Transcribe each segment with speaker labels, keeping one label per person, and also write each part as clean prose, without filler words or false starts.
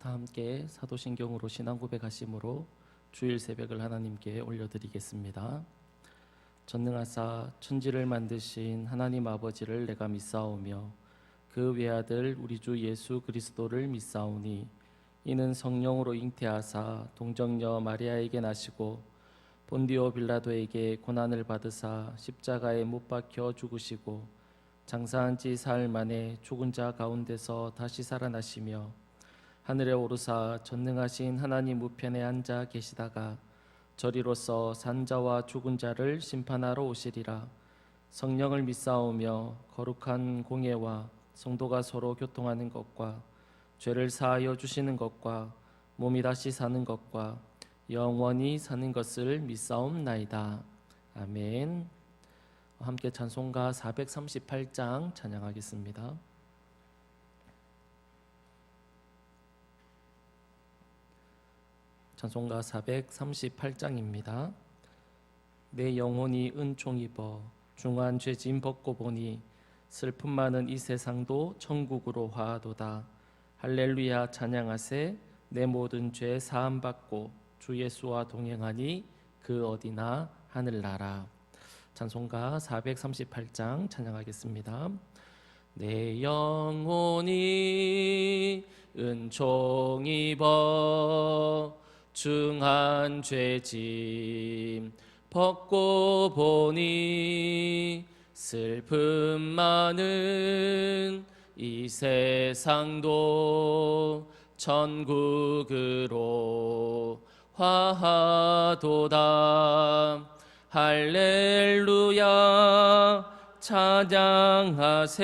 Speaker 1: 다 함께 사도신경으로 신앙 고백하심으로 주일 새벽을 하나님께 올려드리겠습니다. 전능하사 천지를 만드신 하나님 아버지를 내가 믿사오며 그 외아들 우리 주 예수 그리스도를 믿사오니 이는 성령으로 잉태하사 동정녀 마리아에게 나시고 본디오 빌라도에게 고난을 받으사 십자가에 못 박혀 죽으시고 장사한 지 사흘 만에 죽은 자 가운데서 다시 살아나시며 하늘에 오르사 전능하신 하나님 우편에 앉아 계시다가 저리로서 산자와 죽은 자를 심판하러 오시리라. 성령을 믿사오며 거룩한 공예와 성도가 서로 교통하는 것과 죄를 사하여 주시는 것과 몸이 다시 사는 것과 영원히 사는 것을 믿사옵나이다. 아멘. 함께 찬송가 438장 찬양하겠습니다. 찬송가 438장입니다. 내 영혼이 은총 입어 중한 죄짐 벗고 보니 슬픔 많은 이 세상도 천국으로 화하도다. 할렐루야 찬양하세. 내 모든 죄 사함 받고 주 예수와 동행하니 그 어디나 하늘나라. 찬송가 438장 찬양하겠습니다. 내 영혼이 은총 입어 중한 죄짐 벗고 보니 슬픔 많은 이 세상도 천국으로 화하도다. 할렐루야 찬양하세.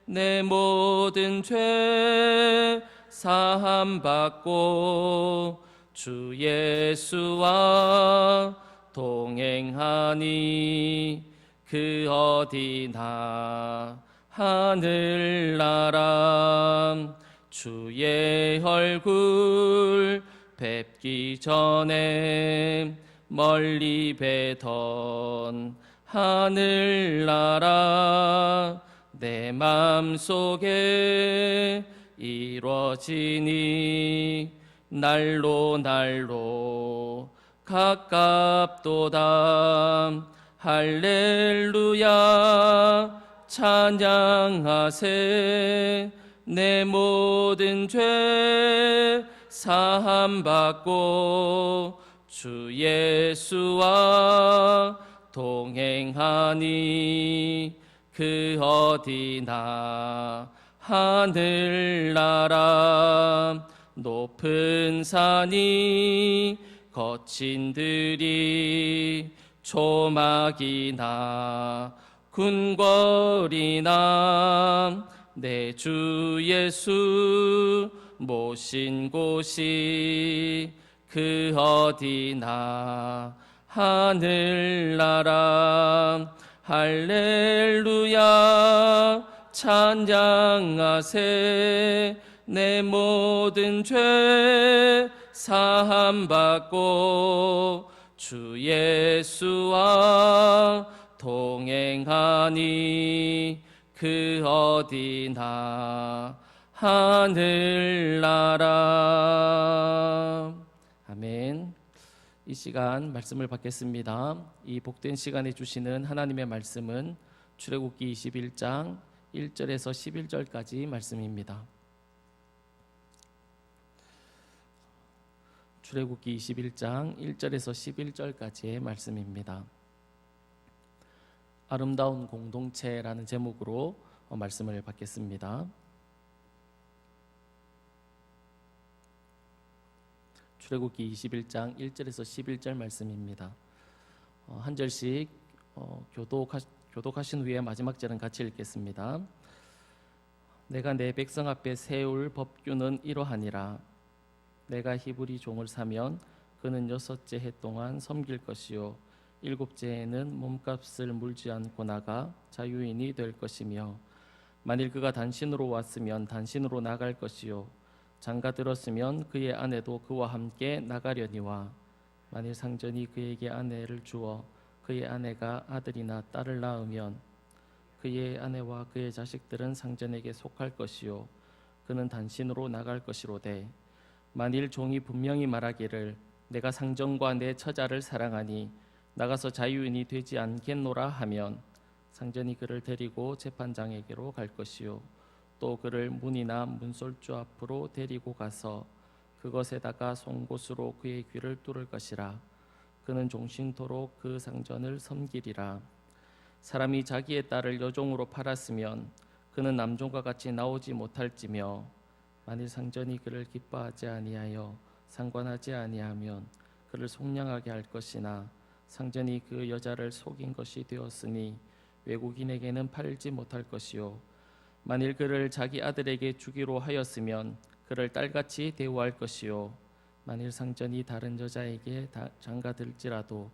Speaker 1: 내 모든 죄 사함 받고 주 예수와 동행하니 그 어디나 하늘나라. 주의 얼굴 뵙기 전에 멀리 뵈던 하늘나라. 내 맘속에 이루어지니 날로 날로 가깝도다. 할렐루야 찬양하세. 내 모든 죄 사함 받고 주 예수와 동행하니 그 어디나 하늘나라. 높은 산이 거친 들이 초막이나 궁궐이나 내 주 예수 모신 곳이 그 어디나 하늘나라. 할렐루야 찬양하세. 내 모든 죄 사함 받고 주 예수와 동행하니 그 어디나 하늘나라. 아멘. 이 시간 말씀을 받겠습니다. 이 복된 시간에 주시는 하나님의 말씀은 출애굽기 21장 1절에서 11절까지 말씀입니다. 출애굽기 21장 1절에서 11절까지의 말씀입니다. 아름다운 공동체라는 제목으로 말씀을 받겠습니다. 출애굽기 21장 1절에서 11절 말씀입니다. 한 절씩 교독하신 후에 마지막 절은 같이 읽겠습니다. 내가 내 백성 앞에 세울 법규는 이러하니라. 내가 히브리 종을 사면 그는 6째 해 동안 섬길 것이요 7째 해에는 몸값을 물지 않고 나가 자유인이 될 것이며 만일 그가 단신으로 왔으면 단신으로 나갈 것이요 장가 들었으면 그의 아내도 그와 함께 나가려니와 만일 상전이 그에게 아내를 주어 그의 아내가 아들이나 딸을 낳으면 그의 아내와 그의 자식들은 상전에게 속할 것이요 그는 단신으로 나갈 것이로되 만일 종이 분명히 말하기를 내가 상전과 내 처자를 사랑하니 나가서 자유인이 되지 않겠노라 하면 상전이 그를 데리고 재판장에게로 갈 것이요 또 그를 문이나 문솔주 앞으로 데리고 가서 그것에다가 송곳으로 그의 귀를 뚫을 것이라. 그는 종신토록 그 상전을 섬기리라. 사람이 자기의 딸을 여종으로 팔았으면 그는 남종과 같이 나오지 못할지며 만일 상전이 그를 기뻐하지 아니하여 상관하지 아니하면 그를 속량하게 할 것이나 상전이 그 여자를 속인 것이 되었으니 외국인에게는 팔지 못할 것이요 만일 그를 자기 아들에게 주기로 하였으면 그를 딸같이 대우할 것이요 만일 상전이 다른 여자에게 장가들지라도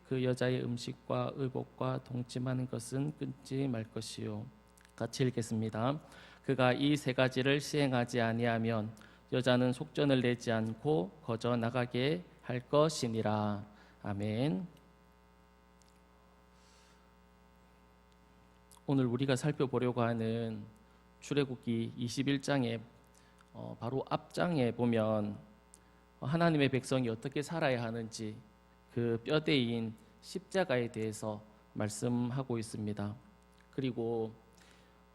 Speaker 1: 그 여자의 음식과 의복과 동침하는 것은 끊지 말 것이요. 같이 읽겠습니다. 그가 이 세 가지를 시행하지 아니하면 여자는 속전을 내지 않고 거저 나가게 할 것이니라. 아멘. 오늘 우리가 살펴보려고 하는 출애굽기 21장의 바로 앞장에 보면 하나님의 백성이 어떻게 살아야 하는지 그 뼈대인 십자가에 대해서 말씀하고 있습니다. 그리고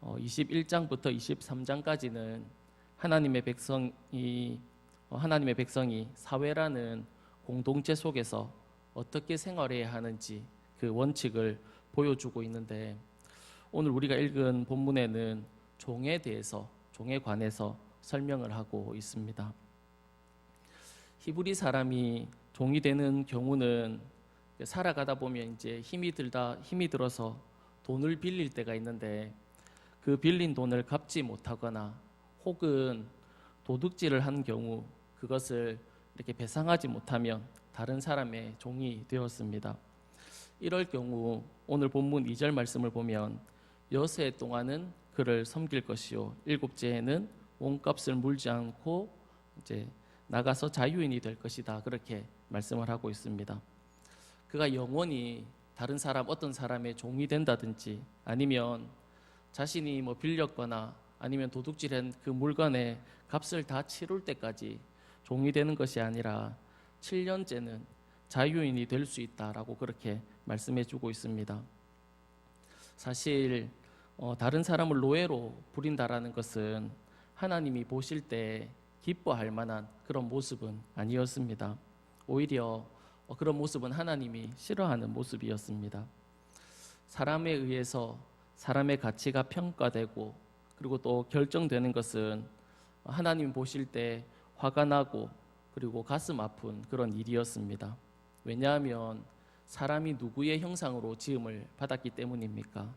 Speaker 1: 21장부터 23장까지는 하나님의 백성이 사회라는 공동체 속에서 어떻게 생활해야 하는지 그 원칙을 보여주고 있는데 오늘 우리가 읽은 본문에는 종에 관해서 설명을 하고 있습니다. 히브리 사람이 종이 되는 경우는 살아가다 보면 이제 힘이 들어서 돈을 빌릴 때가 있는데 그 빌린 돈을 갚지 못하거나 혹은 도둑질을 한 경우 그것을 이렇게 배상하지 못하면 다른 사람의 종이 되었습니다. 이럴 경우 오늘 본문 2절 말씀을 보면 6해 동안은 그를 섬길 것이요 7째에는 몸값을 물지 않고 이제 나가서 자유인이 될 것이다. 그렇게 말씀을 하고 있습니다. 그가 영원히 어떤 사람의 종이 된다든지 아니면 자신이 빌렸거나 아니면 도둑질한 그 물건의 값을 다 치룰 때까지 종이 되는 것이 아니라 7년째는 자유인이 될 수 있다라고 그렇게 말씀해 주고 있습니다. 사실 다른 사람을 노예로 부린다라는 것은 하나님이 보실 때 기뻐할 만한 그런 모습은 아니었습니다. 오히려 그런 모습은 하나님이 싫어하는 모습이었습니다. 사람에 의해서 사람의 가치가 평가되고 그리고 또 결정되는 것은 하나님 보실 때 화가 나고 그리고 가슴 아픈 그런 일이었습니다. 왜냐하면 사람이 누구의 형상으로 지음을 받았기 때문입니까?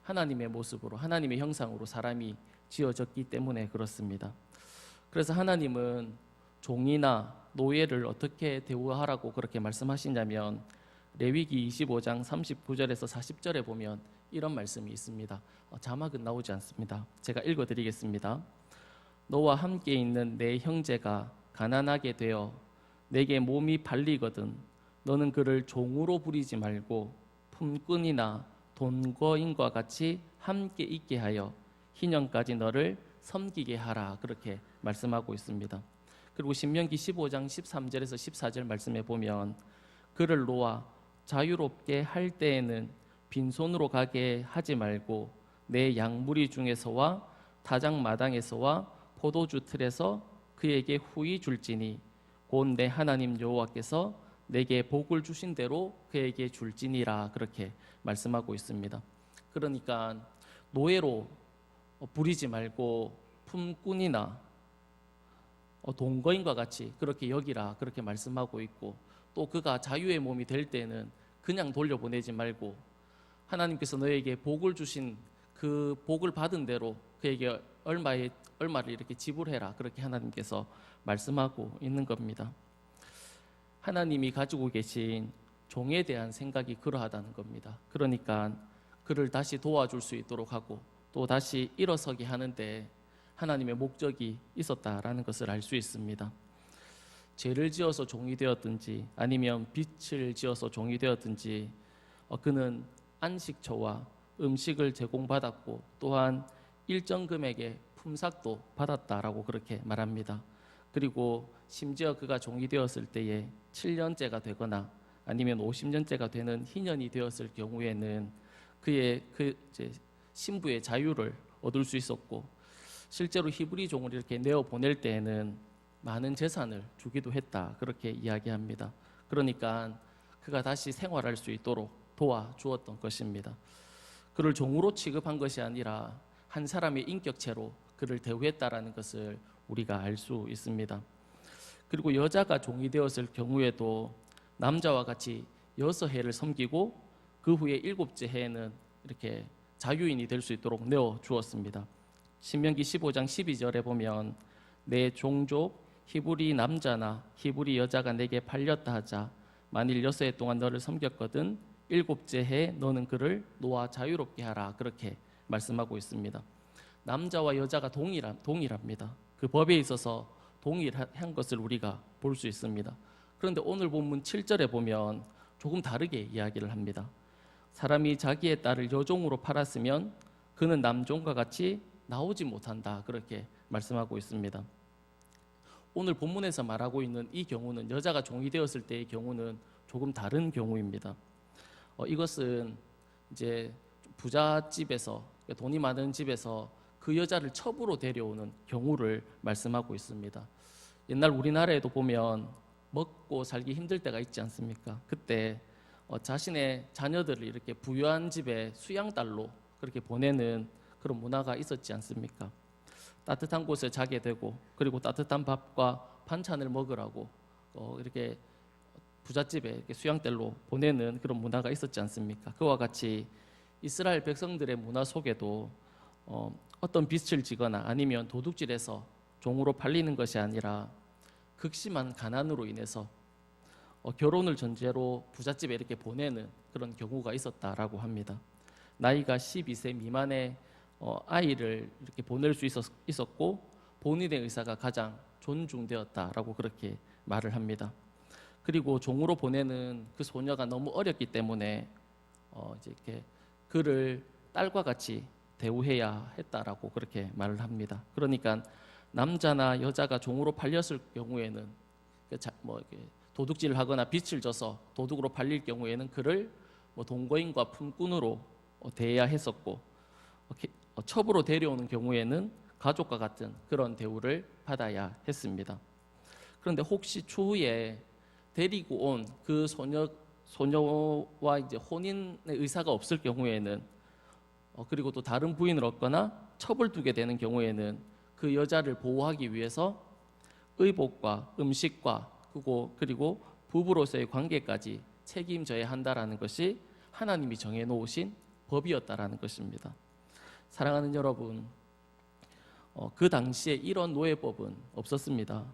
Speaker 1: 하나님의 모습으로 하나님의 형상으로 사람이 지어졌기 때문에 그렇습니다. 그래서 하나님은 종이나 노예를 어떻게 대우하라고 그렇게 말씀하시냐면 레위기 25장 39절에서 40절에 보면 이런 말씀이 있습니다. 자막은 나오지 않습니다. 제가 읽어드리겠습니다. 너와 함께 있는 내 형제가 가난하게 되어 내게 몸이 팔리거든 너는 그를 종으로 부리지 말고 품꾼이나 돈거인과 같이 함께 있게 하여 희년까지 너를 섬기게 하라. 그렇게 말씀하고 있습니다. 그리고 신명기 15장 13절에서 14절 말씀해 보면 그를 놓아 자유롭게 할 때에는 빈손으로 가게 하지 말고 내 양무리 중에서와 타작 마당에서와 포도주 틀에서 그에게 후히 줄지니 곧 내 하나님 여호와께서 내게 복을 주신 대로 그에게 줄지니라. 그렇게 말씀하고 있습니다. 그러니까 노예로 부리지 말고 품꾼이나 동거인과 같이 그렇게 여기라. 그렇게 말씀하고 있고 또 그가 자유의 몸이 될 때는 그냥 돌려보내지 말고 하나님께서 너에게 복을 주신 그 복을 받은 대로 그에게 얼마를 이렇게 지불해라. 그렇게 하나님께서 말씀하고 있는 겁니다. 하나님이 가지고 계신 종에 대한 생각이 그러하다는 겁니다. 그러니까 그를 다시 도와줄 수 있도록 하고 또 다시 일어서게 하는데 하나님의 목적이 있었다라는 것을 알 수 있습니다. 죄를 지어서 종이 되었든지 아니면 빚을 지어서 종이 되었든지 그는 안식처와 음식을 제공받았고 또한 일정 금액의 품삯도 받았다라고 그렇게 말합니다. 그리고 심지어 그가 종이 되었을 때에 7년째가 되거나 아니면 50년째가 되는 희년이 되었을 경우에는 그의 이제 신부의 자유를 얻을 수 있었고, 실제로 히브리 종을 이렇게 내어 보낼 때에는 많은 재산을 주기도 했다, 그렇게 이야기합니다. 그러니까 그가 다시 생활할 수 있도록 도와주었던 것입니다. 그를 종으로 취급한 것이 아니라 한 사람의 인격체로 그를 대우했다라는 것을 우리가 알 수 있습니다. 그리고 여자가 종이 되었을 경우에도 남자와 같이 6해를 섬기고 그 후에 7째 해에는 이렇게 자유인이 될 수 있도록 내어 주었습니다. 신명기 15장 12절에 보면 내 종족 히브리 남자나 히브리 여자가 내게 팔렸다 하자 만일 6해 동안 너를 섬겼거든 7째 해에 너는 그를 놓아 자유롭게 하라, 그렇게 말씀하고 있습니다. 남자와 여자가 동일합니다. 그 법에 있어서 동일한 것을 우리가 볼 수 있습니다. 그런데 오늘 본문 7절에 보면 조금 다르게 이야기를 합니다. 사람이 자기의 딸을 여종으로 팔았으면 그는 남종과 같이 나오지 못한다, 그렇게 말씀하고 있습니다. 오늘 본문에서 말하고 있는 이 경우는 여자가 종이 되었을 때의 경우는 조금 다른 경우입니다. 이것은 이제 부잣집에서, 돈이 많은 집에서 그 여자를 첩으로 데려오는 경우를 말씀하고 있습니다. 옛날 우리나라에도 보면 먹고 살기 힘들 때가 있지 않습니까? 그때 자신의 자녀들을 이렇게 부유한 집에 수양딸로 그렇게 보내는 그런 문화가 있었지 않습니까? 따뜻한 곳에 자게 되고, 그리고 따뜻한 밥과 반찬을 먹으라고 이렇게 부잣집에 이렇게 수양딸로 보내는 그런 문화가 있었지 않습니까? 그와 같이 이스라엘 백성들의 문화 속에도 어떤 빚을 지거나 아니면 도둑질해서 종으로 팔리는 것이 아니라 극심한 가난으로 인해서 결혼을 전제로 부잣집에 이렇게 보내는 그런 경우가 있었다라고 합니다. 나이가 12세 미만의 아이를 이렇게 보낼 수 있었고 본인의 의사가 가장 존중되었다라고 그렇게 말을 합니다. 그리고 종으로 보내는 그 소녀가 너무 어렸기 때문에 이제 이렇게 그를 딸과 같이 대우해야 했다라고 그렇게 말을 합니다. 그러니까 남자나 여자가 종으로 팔렸을 경우에는 도둑질을 하거나 빚을 져서 도둑으로 팔릴 경우에는 그를 동거인과 품꾼으로 대해야 했었고, 첩으로 데려오는 경우에는 가족과 같은 그런 대우를 받아야 했습니다. 그런데 혹시 추후에 데리고 온 그 소녀와 이제 혼인의 의사가 없을 경우에는 그리고 또 다른 부인을 얻거나 첩을 두게 되는 경우에는 그 여자를 보호하기 위해서 의복과 음식과 그리고 부부로서의 관계까지 책임져야 한다라는 것이 하나님이 정해놓으신 법이었다라는 것입니다. 사랑하는 여러분, 그 당시에 이런 노예법은 없었습니다.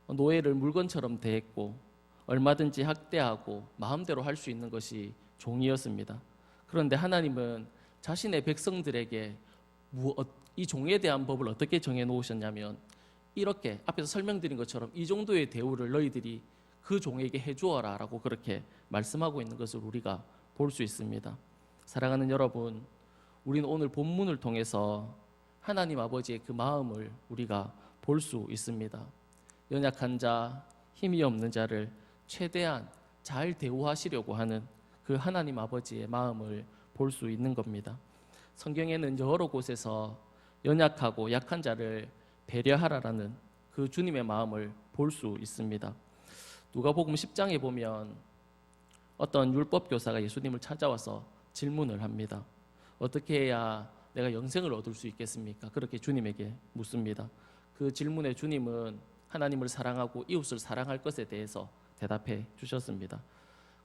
Speaker 1: 노예를 물건처럼 대했고 얼마든지 학대하고 마음대로 할 수 있는 것이 종이었습니다. 그런데 하나님은 자신의 백성들에게 이 종에 대한 법을 어떻게 정해놓으셨냐면, 이렇게 앞에서 설명드린 것처럼 이 정도의 대우를 너희들이 그 종에게 해주어라 라고 그렇게 말씀하고 있는 것을 우리가 볼 수 있습니다. 사랑하는 여러분, 우리는 오늘 본문을 통해서 하나님 아버지의 그 마음을 우리가 볼 수 있습니다. 연약한 자, 힘이 없는 자를 최대한 잘 대우하시려고 하는 그 하나님 아버지의 마음을 볼 수 있는 겁니다. 성경에는 여러 곳에서 연약하고 약한 자를 배려하라라는 그 주님의 마음을 볼 수 있습니다. 누가복음 10장에 보면 어떤 율법 교사가 예수님을 찾아와서 질문을 합니다. 어떻게 해야 내가 영생을 얻을 수 있겠습니까? 그렇게 주님에게 묻습니다. 그 질문에 주님은 하나님을 사랑하고 이웃을 사랑할 것에 대해서 대답해 주셨습니다.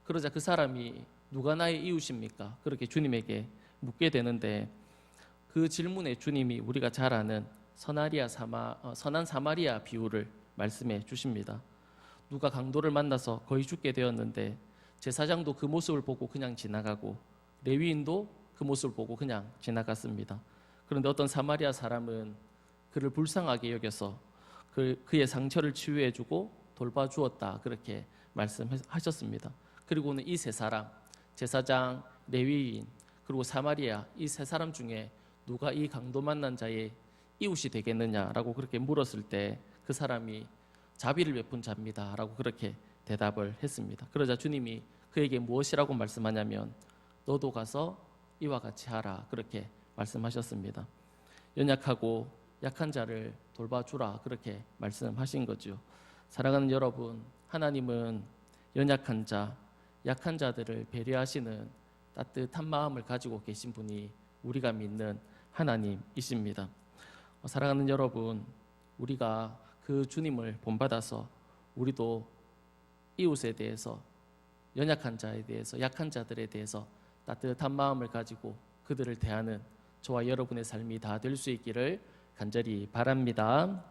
Speaker 1: 그러자 그 사람이 누가 나의 이웃입니까? 그렇게 주님에게 묻게 되는데, 그 질문에 주님이 우리가 잘 아는 선한 사마리아 비유를 말씀해 주십니다. 누가 강도를 만나서 거의 죽게 되었는데 제사장도 그 모습을 보고 그냥 지나가고 레위인도 그 모습을 보고 그냥 지나갔습니다. 그런데 어떤 사마리아 사람은 그를 불쌍하게 여겨서 그의 상처를 치유해주고 돌봐주었다, 그렇게 말씀하셨습니다. 그리고는 이 세 사람, 제사장, 레위인, 그리고 사마리아, 이 세 사람 중에 누가 이 강도 만난 자의 이웃이 되겠느냐라고 그렇게 물었을 때 그 사람이 자비를 베푼 자입니다라고 그렇게 대답을 했습니다. 그러자 주님이 그에게 무엇이라고 말씀하냐면 너도 가서 이와 같이 하라 그렇게 말씀하셨습니다. 연약하고 약한 자를 돌봐주라 그렇게 말씀하신 거죠. 사랑하는 여러분, 하나님은 연약한 자, 약한 자들을 배려하시는 따뜻한 마음을 가지고 계신 분이 우리가 믿는 하나님이십니다. 사랑하는 여러분, 우리가 그 주님을 본받아서 우리도 이웃에 대해서, 연약한 자에 대해서, 약한 자들에 대해서 따뜻한 마음을 가지고 그들을 대하는 저와 여러분의 삶이 다 될 수 있기를 간절히 바랍니다.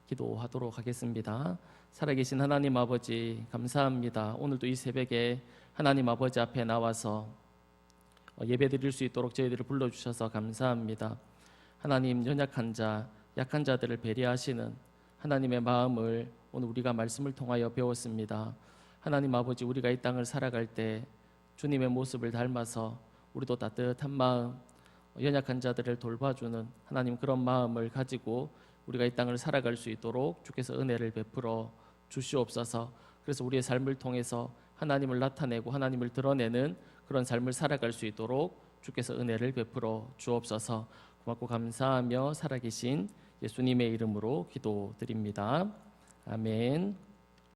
Speaker 1: 기도하도록 하겠습니다. 살아계신 하나님 아버지 감사합니다. 오늘도 이 새벽에 하나님 아버지 앞에 나와서 예배드릴 수 있도록 저희들을 불러주셔서 감사합니다. 하나님, 연약한 자, 약한 자들을 배려하시는 하나님의 마음을 오늘 우리가 말씀을 통하여 배웠습니다. 하나님 아버지, 우리가 이 땅을 살아갈 때 주님의 모습을 닮아서 우리도 따뜻한 마음, 연약한 자들을 돌봐주는 하나님 그런 마음을 가지고 우리가 이 땅을 살아갈 수 있도록 주께서 은혜를 베풀어 주시옵소서. 그래서 우리의 삶을 통해서 하나님을 나타내고 하나님을 드러내는 그런 삶을 살아갈 수 있도록 주께서 은혜를 베풀어 주옵소서. 고맙고 감사하며 살아계신 예수님의 이름으로 기도드립니다. 아멘.